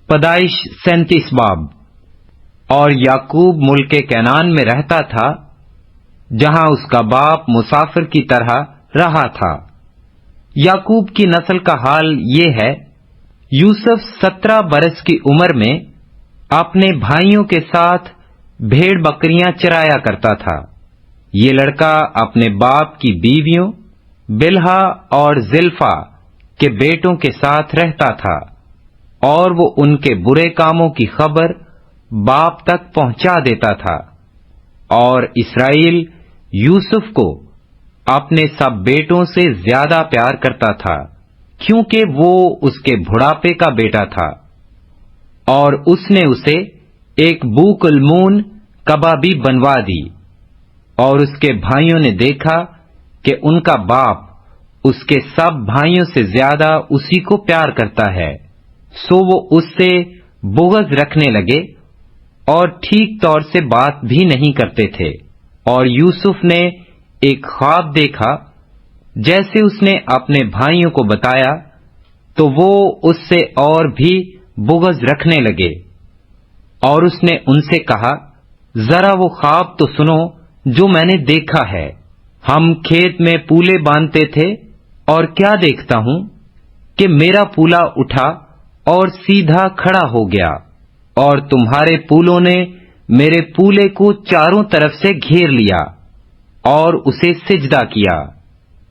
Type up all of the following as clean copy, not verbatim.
پیدائش 37 باب۔ اور یعقوب ملک کنعان میں رہتا تھا، جہاں اس کا باپ مسافر کی طرح رہا تھا۔ یعقوب کی نسل کا حال یہ ہے: یوسف 17 برس کی عمر میں اپنے بھائیوں کے ساتھ بھیڑ بکریاں چرایا کرتا تھا۔ یہ لڑکا اپنے باپ کی بیویوں بلہا اور زلفا کے بیٹوں کے ساتھ رہتا تھا، اور وہ ان کے برے کاموں کی خبر باپ تک پہنچا دیتا تھا۔ اور اسرائیل یوسف کو اپنے سب بیٹوں سے زیادہ پیار کرتا تھا، کیونکہ وہ اس کے بڑھاپے کا بیٹا تھا۔ اور اس نے اسے ایک بوک المون کبابی بنوا دی۔ اور اس کے بھائیوں نے دیکھا کہ ان کا باپ اس کے سب بھائیوں سے زیادہ اسی کو پیار کرتا ہے، سو وہ اس سے بغض رکھنے لگے اور ٹھیک طور سے بات بھی نہیں کرتے تھے۔ اور یوسف نے ایک خواب دیکھا، جیسے اس نے اپنے بھائیوں کو بتایا، تو وہ اس سے اور بھی بغض رکھنے لگے۔ اور اس نے ان سے کہا، ذرا وہ خواب تو سنو جو میں نے دیکھا ہے۔ ہم کھیت میں پولے باندھتے تھے، اور کیا دیکھتا ہوں کہ میرا پولا اٹھا اور سیدھا کھڑا ہو گیا، اور تمہارے پولوں نے میرے پولے کو چاروں طرف سے گھیر لیا اور اسے سجدہ کیا۔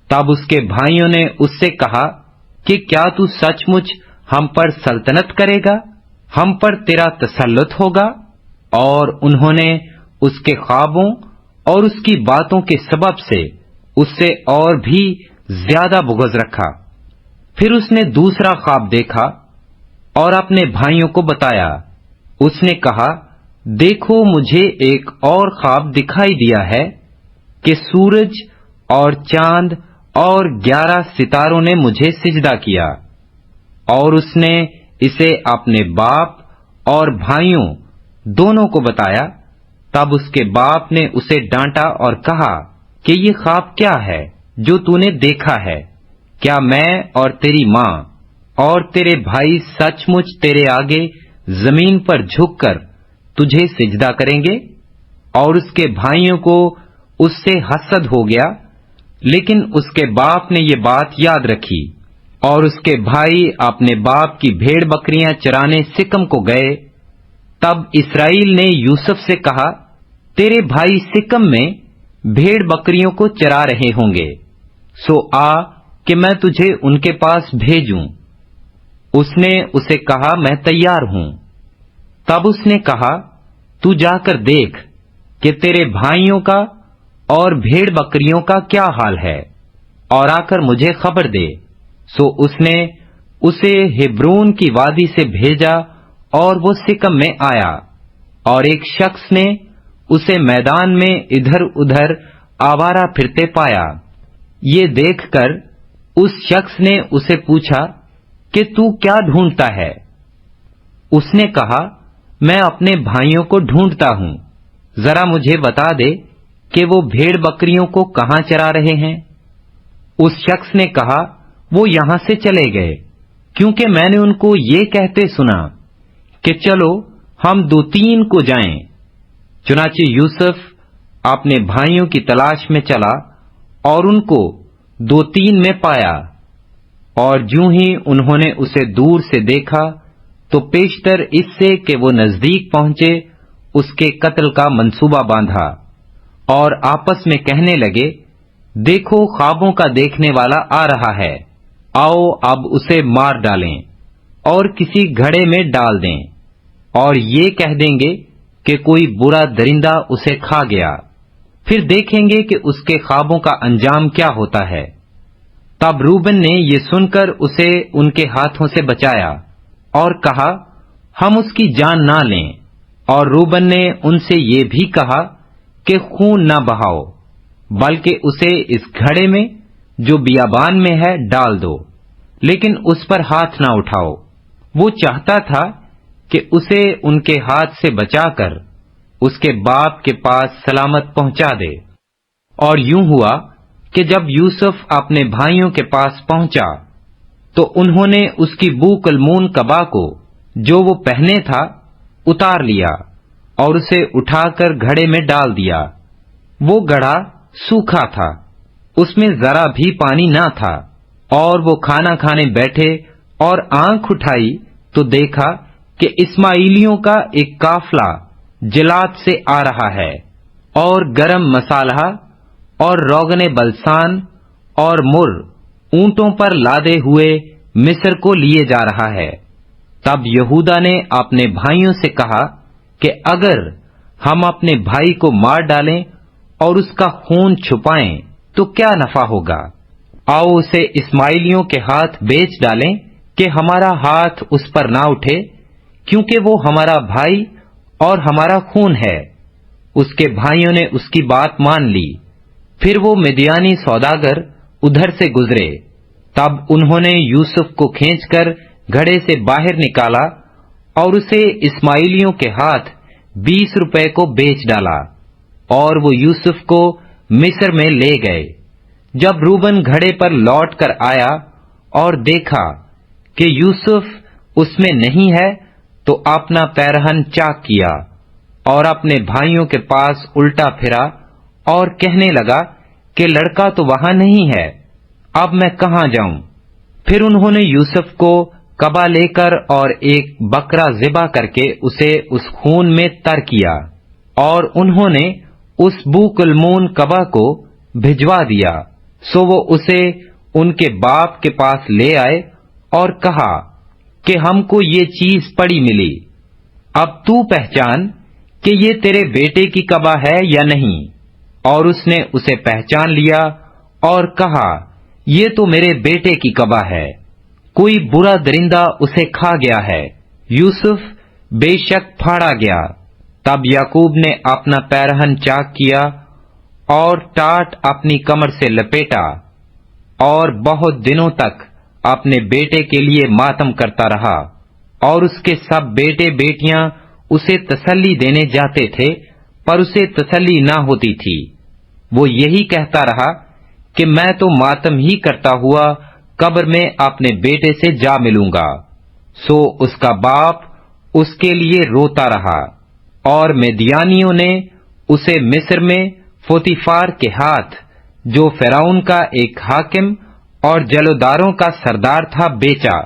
تب اس کے بھائیوں نے اس سے کہا کہ کیا تو سچ مچ ہم پر سلطنت کرے گا؟ ہم پر تیرا تسلط ہوگا؟ اور انہوں نے اس کے خوابوں اور اس کی باتوں کے سبب سے اس سے اور بھی زیادہ بغض رکھا۔ پھر اس نے دوسرا خواب دیکھا اور اپنے بھائیوں کو بتایا۔ اس نے کہا، دیکھو مجھے ایک اور خواب دکھائی دیا ہے کہ سورج اور چاند اور 11 ستاروں نے مجھے سجدہ کیا۔ اور اس نے اسے اپنے باپ اور بھائیوں دونوں کو بتایا۔ تب اس کے باپ نے اسے ڈانٹا اور کہا کہ یہ خواب کیا ہے جو تو نے دیکھا ہے؟ کیا میں اور تیری ماں اور تیرے بھائی سچ مچ تیرے آگے زمین پر جھک کر تجھے سجدہ کریں گے؟ اور اس کے بھائیوں کو اس سے حسد ہو گیا، لیکن اس کے باپ نے یہ بات یاد رکھی۔ اور اس کے بھائی اپنے باپ کی بھیڑ بکریاں چرانے سکم کو گئے۔ تب اسرائیل نے یوسف سے کہا، تیرے بھائی سکم میں بھیڑ بکریوں کو چرا رہے ہوں گے، سو آ کہ میں تجھے ان کے پاس بھیجوں۔ اس نے اسے کہا، میں تیار ہوں۔ تب اس نے کہا، تو جا کر دیکھ کہ تیرے بھائیوں کا اور بھیڑ بکریوں کا کیا حال ہے، اور آ کر مجھے خبر دے۔ سو اس نے اسے ہبرون کی وادی سے بھیجا، اور وہ سکم میں آیا۔ اور ایک شخص نے اسے میدان میں ادھر ادھر آوارہ پھرتے پایا۔ یہ دیکھ کر اس شخص نے اسے پوچھا کہ تو کیا ڈھونڈتا ہے؟ اس نے کہا، میں اپنے بھائیوں کو ڈھونڈتا ہوں، ذرا مجھے بتا دے کہ وہ بھیڑ بکریوں کو کہاں چرا رہے ہیں۔ اس شخص نے کہا، وہ یہاں سے چلے گئے، کیونکہ میں نے ان کو یہ کہتے سنا کہ چلو ہم 2-3 کو جائیں۔ چنانچہ یوسف اپنے بھائیوں کی تلاش میں چلا اور ان کو 2-3 میں پایا۔ اور جوں ہی انہوں نے اسے دور سے دیکھا تو پیشتر اس سے کہ وہ نزدیک پہنچے اس کے قتل کا منصوبہ باندھا، اور آپس میں کہنے لگے، دیکھو خوابوں کا دیکھنے والا آ رہا ہے، آؤ اب اسے مار ڈالیں اور کسی گھڑے میں ڈال دیں، اور یہ کہہ دیں گے کہ کوئی برا درندہ اسے کھا گیا، پھر دیکھیں گے کہ اس کے خوابوں کا انجام کیا ہوتا ہے۔ تب روبن نے یہ سن کر اسے ان کے ہاتھوں سے بچایا اور کہا، ہم اس کی جان نہ لیں۔ اور روبن نے ان سے یہ بھی کہا کہ خون نہ بہاؤ، بلکہ اسے اس گھڑے میں جو بیابان میں ہے ڈال دو، لیکن اس پر ہاتھ نہ اٹھاؤ۔ وہ چاہتا تھا کہ اسے ان کے ہاتھ سے بچا کر اس کے باپ کے پاس سلامت پہنچا دے۔ اور یوں ہوا کہ جب یوسف اپنے بھائیوں کے پاس پہنچا تو انہوں نے اس کی بوک المون کبا کو جو وہ پہنے تھا اتار لیا اور اسے اٹھا کر گھڑے میں ڈال دیا۔ وہ گڑھا سوکھا تھا، اس میں ذرا بھی پانی نہ تھا، اور وہ کھانا کھانے بیٹھے اور آنکھ اٹھائی تو دیکھا کہ اسماعیلیوں کا ایک قافلہ جلاد سے آ رہا ہے، اور گرم مسالہ اور روغن بلسان اور مر اونٹوں پر لادے ہوئے مصر کو لیے جا رہا ہے۔ تب یہودا نے اپنے بھائیوں سے کہا کہ اگر ہم اپنے بھائی کو مار ڈالیں اور اس کا خون چھپائیں تو کیا نفع ہوگا؟ آؤ اسے اسماعیلیوں کے ہاتھ بیچ ڈالیں کہ ہمارا ہاتھ اس پر نہ اٹھے، کیونکہ وہ ہمارا بھائی اور ہمارا خون ہے۔ اس کے بھائیوں نے اس کی بات مان لی۔ پھر وہ مدیانی سوداگر ادھر سے گزرے، تب انہوں نے یوسف کو کھینچ کر گھڑے سے باہر نکالا اور اسے اسماعیلیوں کے ہاتھ 20 روپے کو بیچ ڈالا، اور وہ یوسف کو مصر میں لے گئے۔ جب روبن گھڑے پر لوٹ کر آیا اور دیکھا کہ یوسف اس میں نہیں ہے تو اپنا پیرہن چاک کیا اور اپنے بھائیوں کے پاس الٹا پھرا اور کہنے لگا کہ لڑکا تو وہاں نہیں ہے، اب میں کہاں جاؤں؟ پھر انہوں نے یوسف کو کبا لے کر اور ایک بکرا ذبح کر کے اسے اس خون میں تر کیا، اور انہوں نے اس بوک المون کبا کو بھجوا دیا۔ سو وہ اسے ان کے باپ کے پاس لے آئے اور کہا کہ ہم کو یہ چیز پڑی ملی، اب تو پہچان کہ یہ تیرے بیٹے کی کبا ہے یا نہیں۔ اور اس نے اسے پہچان لیا اور کہا یہ تو میرے بیٹے کی کبا ہے، کوئی برا درندہ اسے کھا گیا ہے۔ یوسف بے شک پھاڑا گیا۔ تب یعقوب نے اپنا پیرہن چاک کیا اور ٹاٹ اپنی کمر سے لپیٹا، اور بہت دنوں تک اپنے بیٹے کے لیے ماتم کرتا رہا، اور اس کے سب بیٹے بیٹیاں اسے تسلی دینے جاتے تھے، پر اسے تسلی نہ ہوتی تھی۔ وہ یہی کہتا رہا کہ میں تو ماتم ہی کرتا ہوا قبر میں اپنے بیٹے سے جا ملوں گا۔ سو اس کا باپ اس کے لیے روتا رہا، اور مدیانیوں نے اسے مصر میں پوتیفار کے ہاتھ، جو فرعون کا ایک حاکم اور جلوداروں کا سردار تھا، بیچا۔